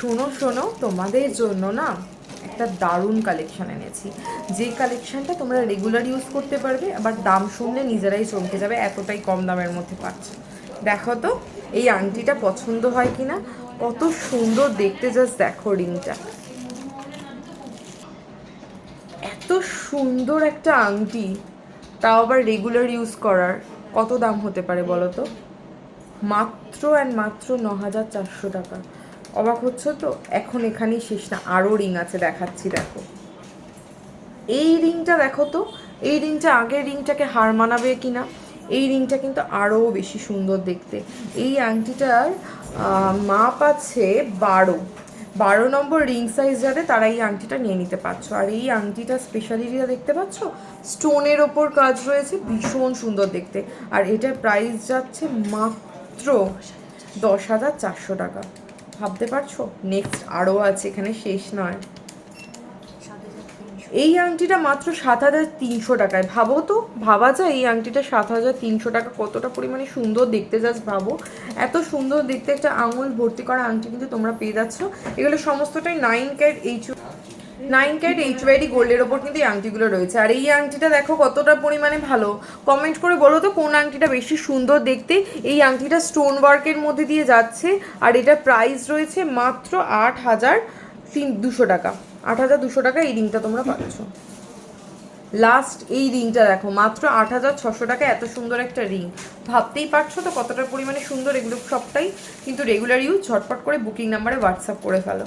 শোনো শোনো, তোমাদের জন্য না একটা দারুণ কালেকশন এনেছি, যে কালেকশনটা তোমরা রেগুলার ইউজ করতে পারবে, আবার দাম শুনলে নিজেরাই চমকে যাবে, এতটাই কম দামের মধ্যে পাচ্ছ। দেখো তো এই আংটিটা পছন্দ হয় কিনা, কত সুন্দর দেখতে, জাস্ট দেখো রিংটা, এত সুন্দর একটা আংটি, তাও আবার রেগুলার ইউজ করার। কত দাম হতে পারে বলো তো? মাত্র অ্যান্ড মাত্র 9,400 টাকা। অবাক হচ্ছে তো? এখন এখানেই শেষ না, আরও রিং আছে, দেখাচ্ছি দেখো। এই রিংটা দেখো তো, এই রিংটা আগের রিংটাকে হার মানাবে কিনা। এই রিংটা কিন্তু আরও বেশি সুন্দর দেখতে। এই আংটিটার মাপ আছে 12 নম্বর রিং সাইজ যাদের, তারা এই আংটিটা নিয়ে নিতে পারছো। আর এই আংটিটা স্পেশালিটিটা দেখতে পাচ্ছ, স্টোনের ওপর কাজ রয়েছে, ভীষণ সুন্দর দেখতে। আর এটার প্রাইস যাচ্ছে মাত্র 10,400 টাকা। ভাবতে পারছো? নেক্সট আরও আছে, এখানে শেষ নয়। এই আংটিটা মাত্র 7,300 টাকায়। ভাবো তো, ভাবা যায় এই আংটিটা 7,300 টাকা কতটা পরিমাণে সুন্দর দেখতে, জাস্ট ভাবো। এত সুন্দর দেখতে একটা আঙুল ভর্তি করা আংটি কিন্তু তোমরা পেয়ে যাচ্ছ। এগুলো সমস্তটাই 9 ক্যারেট এইচওয়াইডি গোল্ডের ওপর কিন্তু এই আংটিগুলো রয়েছে। আর এই আংটিটা দেখো কতটা পরিমাণে ভালো। কমেন্ট করে বলো তো কোন আংটিটা বেশি সুন্দর দেখতে। এই আংটিটা স্টোন ওয়ার্কের মধ্যে দিয়ে যাচ্ছে, আর এটার প্রাইস রয়েছে মাত্র 8,200 টাকা। 8,200 টাকা এই রিংটা তোমরা পাচ্ছ। লাস্ট এই রিংটা দেখো, মাত্র 8,600 টাকা। এত সুন্দর একটা রিং, ভাবতেই পারছো তো কতটা পরিমাণে সুন্দর। এগুলো সবটাই কিন্তু রেগুলার ইউজ। ঝটপট করে বুকিং নাম্বারে হোয়াটসঅ্যাপ করে ফেলো।